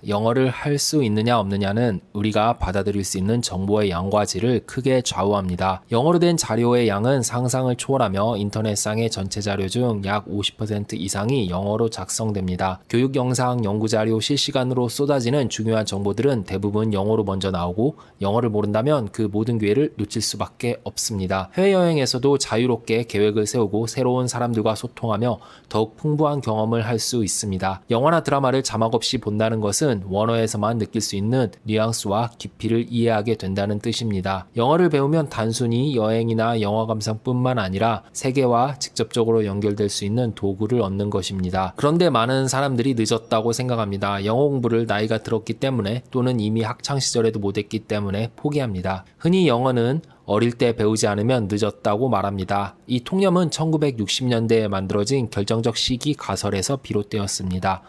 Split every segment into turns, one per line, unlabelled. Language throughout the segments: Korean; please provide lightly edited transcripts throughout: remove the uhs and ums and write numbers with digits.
영어를 할 수 있느냐 없느냐는 우리가 받아들일 수 있는 정보의 양과 질을 크게 좌우합니다. 영어로 된 자료의 양은 상상을 초월하며 인터넷상의 전체 자료 중 약 50% 이상이 영어로 작성됩니다. 교육 영상, 연구 자료, 실시간으로 쏟아지는 중요한 정보들은 대부분 영어로 먼저 나오고 영어를 모른다면 그 모든 기회를 놓칠 수밖에 없습니다. 해외여행에서도 자유롭게 계획을 세우고 새로운 사람들과 소통하며 더욱 풍부한 경험을 할 수 있습니다. 영화나 드라마를 자막 없이 본다는 것은 원어에서만 느낄 수 있는 뉘앙스와 깊이를 이해하게 된다는 뜻입니다. 영어를 배우면 단순히 여행이나 영화 감상뿐만 아니라 세계와 직접적으로 연결될 수 있는 도구를 얻는 것입니다. 그런데 많은 사람들이 늦었다고 생각합니다. 영어 공부를 나이가 들었기 때문에 또는 이미 학창시절에도 못했기 때문에 포기합니다. 흔히 영어는 어릴 때 배우지 않으면 늦었다고 말합니다. 이 통념은 1960년대에 만들어진 결정적 시기 가설에서 비롯되었습니다.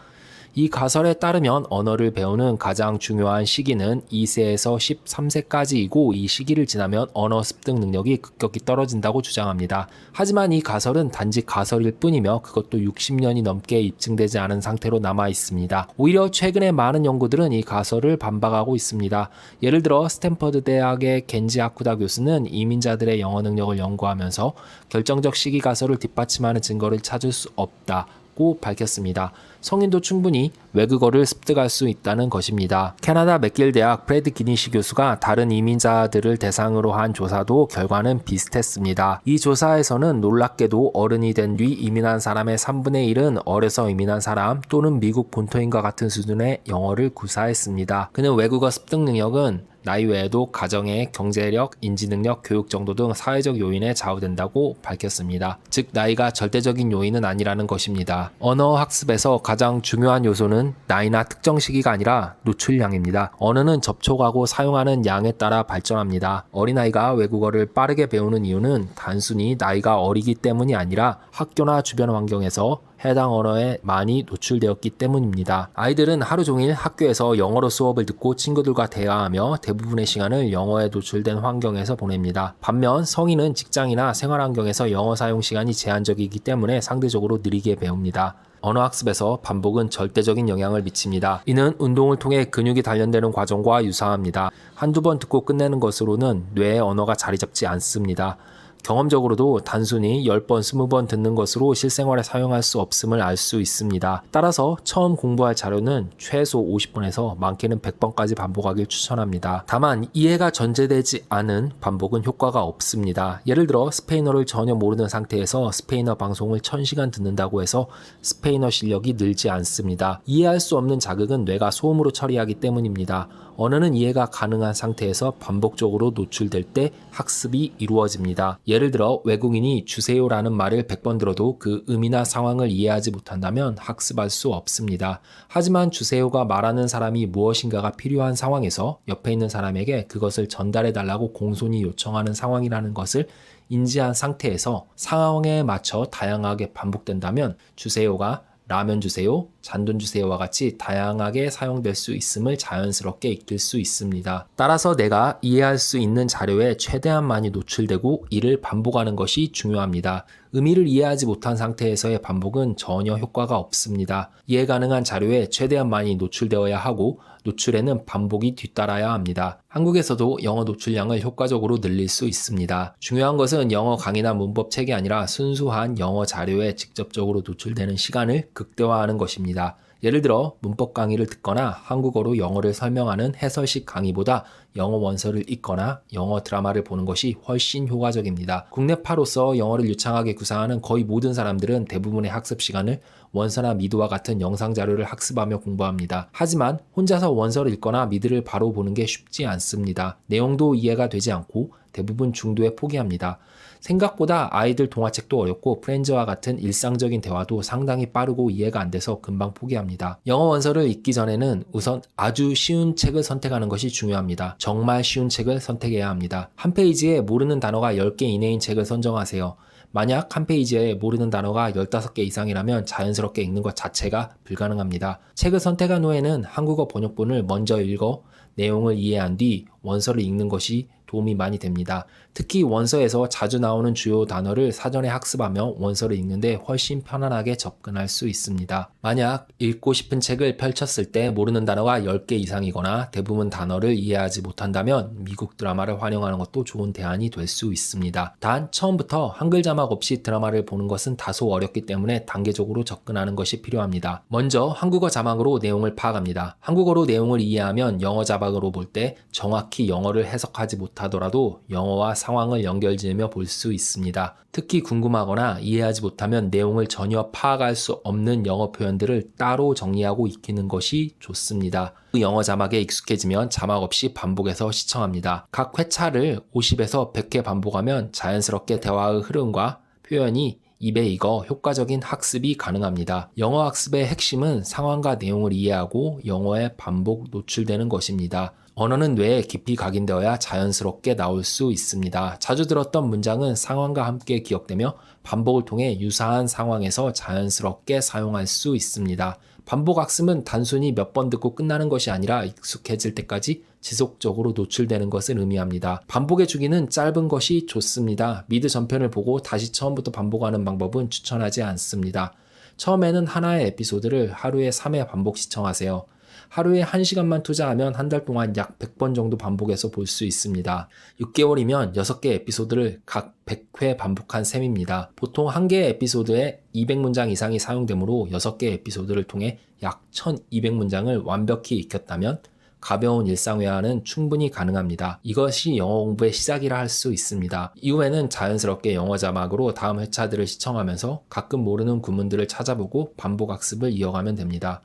이 가설에 따르면 언어를 배우는 가장 중요한 시기는 2세에서 13세까지이고 이 시기를 지나면 언어 습득 능력이 급격히 떨어진다고 주장합니다. 하지만 이 가설은 단지 가설일 뿐이며 그것도 60년이 넘게 입증되지 않은 상태로 남아 있습니다. 오히려 최근에 많은 연구들은 이 가설을 반박하고 있습니다. 예를 들어 스탠퍼드 대학의 겐지 아쿠다 교수는 이민자들의 영어 능력을 연구하면서 결정적 시기 가설을 뒷받침하는 증거를 찾을 수 없다고 밝혔습니다. 성인도 충분히 외국어를 습득할 수 있다는 것입니다. 캐나다 맥길 대학 프레드 기니시 교수가 다른 이민자들을 대상으로 한 조사도 결과는 비슷했습니다. 이 조사에서는 놀랍게도 어른이 된 뒤 이민한 사람의 3분의 1은 어려서 이민한 사람 또는 미국 본토인과 같은 수준의 영어를 구사했습니다. 그는 외국어 습득 능력은 나이 외에도 가정의 경제력, 인지능력, 교육 정도 등 사회적 요인에 좌우된다고 밝혔습니다. 즉 나이가 절대적인 요인은 아니라는 것입니다. 언어 학습에서 가장 중요한 요소는 나이나 특정 시기가 아니라 노출량입니다. 언어는 접촉하고 사용하는 양에 따라 발전합니다. 어린아이가 외국어를 빠르게 배우는 이유는 단순히 나이가 어리기 때문이 아니라 학교나 주변 환경에서 해당 언어에 많이 노출되었기 때문입니다. 아이들은 하루 종일 학교에서 영어로 수업을 듣고 친구들과 대화하며 대부분의 시간을 영어에 노출된 환경에서 보냅니다. 반면 성인은 직장이나 생활 환경에서 영어 사용 시간이 제한적이기 때문에 상대적으로 느리게 배웁니다. 언어학습에서 반복은 절대적인 영향을 미칩니다. 이는 운동을 통해 근육이 단련되는 과정과 유사합니다. 한두 번 듣고 끝내는 것으로는 뇌의 언어가 자리 잡지 않습니다. 경험적으로도 단순히 10번, 20번 듣는 것으로 실생활에 사용할 수 없음을 알 수 있습니다. 따라서 처음 공부할 자료는 최소 50번에서 많게는 100번까지 반복하길 추천합니다. 다만 이해가 전제되지 않은 반복은 효과가 없습니다. 예를 들어 스페인어를 전혀 모르는 상태에서 스페인어 방송을 1000시간 듣는다고 해서 스페인어 실력이 늘지 않습니다. 이해할 수 없는 자극은 뇌가 소음으로 처리하기 때문입니다. 언어는 이해가 가능한 상태에서 반복적으로 노출될 때 학습이 이루어집니다. 예를 들어 외국인이 주세요라는 말을 100번 들어도 그 의미나 상황을 이해하지 못한다면 학습할 수 없습니다. 하지만 주세요가 말하는 사람이 무엇인가가 필요한 상황에서 옆에 있는 사람에게 그것을 전달해달라고 공손히 요청하는 상황이라는 것을 인지한 상태에서 상황에 맞춰 다양하게 반복된다면 주세요가 라면 주세요, 잔돈 주세요와 같이 다양하게 사용될 수 있음을 자연스럽게 익힐 수 있습니다. 따라서 내가 이해할 수 있는 자료에 최대한 많이 노출되고 이를 반복하는 것이 중요합니다. 의미를 이해하지 못한 상태에서의 반복은 전혀 효과가 없습니다. 이해 가능한 자료에 최대한 많이 노출되어야 하고 노출에는 반복이 뒤따라야 합니다. 한국에서도 영어 노출량을 효과적으로 늘릴 수 있습니다. 중요한 것은 영어 강의나 문법 책이 아니라 순수한 영어 자료에 직접적으로 노출되는 시간을 극대화하는 것입니다. 예를 들어 문법 강의를 듣거나 한국어로 영어를 설명하는 해설식 강의보다 영어 원서를 읽거나 영어 드라마를 보는 것이 훨씬 효과적입니다. 국내파로서 영어를 유창하게 구사하는 거의 모든 사람들은 대부분의 학습 시간을 원서나 미드와 같은 영상 자료를 학습하며 공부합니다. 하지만 혼자서 원서를 읽거나 미드를 바로 보는 게 쉽지 않습니다. 내용도 이해가 되지 않고 대부분 중도에 포기합니다. 생각보다 아이들 동화책도 어렵고 프렌즈와 같은 일상적인 대화도 상당히 빠르고 이해가 안 돼서 금방 포기합니다. 영어 원서를 읽기 전에는 우선 아주 쉬운 책을 선택하는 것이 중요합니다. 정말 쉬운 책을 선택해야 합니다. 한 페이지에 모르는 단어가 10개 이내인 책을 선정하세요. 만약 한 페이지에 모르는 단어가 15개 이상이라면 자연스럽게 읽는 것 자체가 불가능합니다. 책을 선택한 후에는 한국어 번역본을 먼저 읽어 내용을 이해한 뒤 원서를 읽는 것이 도움이 많이 됩니다. 특히 원서에서 자주 나오는 주요 단어를 사전에 학습하며 원서를 읽는데 훨씬 편안하게 접근할 수 있습니다. 만약 읽고 싶은 책을 펼쳤을 때 모르는 단어가 10개 이상이거나 대부분 단어를 이해하지 못한다면 미국 드라마를 활용하는 것도 좋은 대안이 될 수 있습니다. 단 처음부터 한글 자막 없이 드라마를 보는 것은 다소 어렵기 때문에 단계적으로 접근하는 것이 필요합니다. 먼저 한국어 자막으로 내용을 파악합니다. 한국어로 내용을 이해하면 영어 자막으로 볼 때 정확히 영어를 해석하지 못하더라도 영어와 상황을 연결지으며 볼 수 있습니다. 특히 궁금하거나 이해하지 못하면 내용을 전혀 파악할 수 없는 영어 표현들을 따로 정리하고 익히는 것이 좋습니다. 그 영어 자막에 익숙해지면 자막 없이 반복해서 시청합니다. 각 회차를 50에서 100회 반복하면 자연스럽게 대화의 흐름과 표현이 입에 익어 효과적인 학습이 가능합니다. 영어 학습의 핵심은 상황과 내용을 이해하고 영어에 반복 노출되는 것입니다. 언어는 뇌에 깊이 각인되어야 자연스럽게 나올 수 있습니다. 자주 들었던 문장은 상황과 함께 기억되며 반복을 통해 유사한 상황에서 자연스럽게 사용할 수 있습니다. 반복 학습은 단순히 몇 번 듣고 끝나는 것이 아니라 익숙해질 때까지 지속적으로 노출되는 것을 의미합니다. 반복의 주기는 짧은 것이 좋습니다. 미드 전편을 보고 다시 처음부터 반복하는 방법은 추천하지 않습니다. 처음에는 하나의 에피소드를 하루에 3회 반복 시청하세요. 하루에 1시간만 투자하면 한 달 동안 약 100번 정도 반복해서 볼 수 있습니다. 6개월이면 6개 에피소드를 각 100회 반복한 셈입니다. 보통 한 개의 에피소드에 200문장 이상이 사용되므로 6개 에피소드를 통해 약 1200문장을 완벽히 익혔다면 가벼운 일상회화는 충분히 가능합니다. 이것이 영어 공부의 시작이라 할 수 있습니다. 이후에는 자연스럽게 영어 자막으로 다음 회차들을 시청하면서 가끔 모르는 구문들을 찾아보고 반복 학습을 이어가면 됩니다.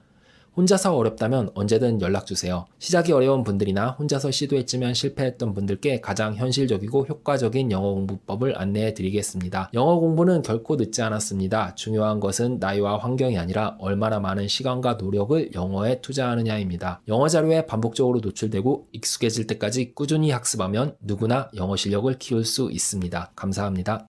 혼자서 어렵다면 언제든 연락주세요. 시작이 어려운 분들이나 혼자서 시도했지만 실패했던 분들께 가장 현실적이고 효과적인 영어 공부법을 안내해 드리겠습니다. 영어 공부는 결코 늦지 않았습니다. 중요한 것은 나이와 환경이 아니라 얼마나 많은 시간과 노력을 영어에 투자하느냐입니다. 영어 자료에 반복적으로 노출되고 익숙해질 때까지 꾸준히 학습하면 누구나 영어 실력을 키울 수 있습니다. 감사합니다.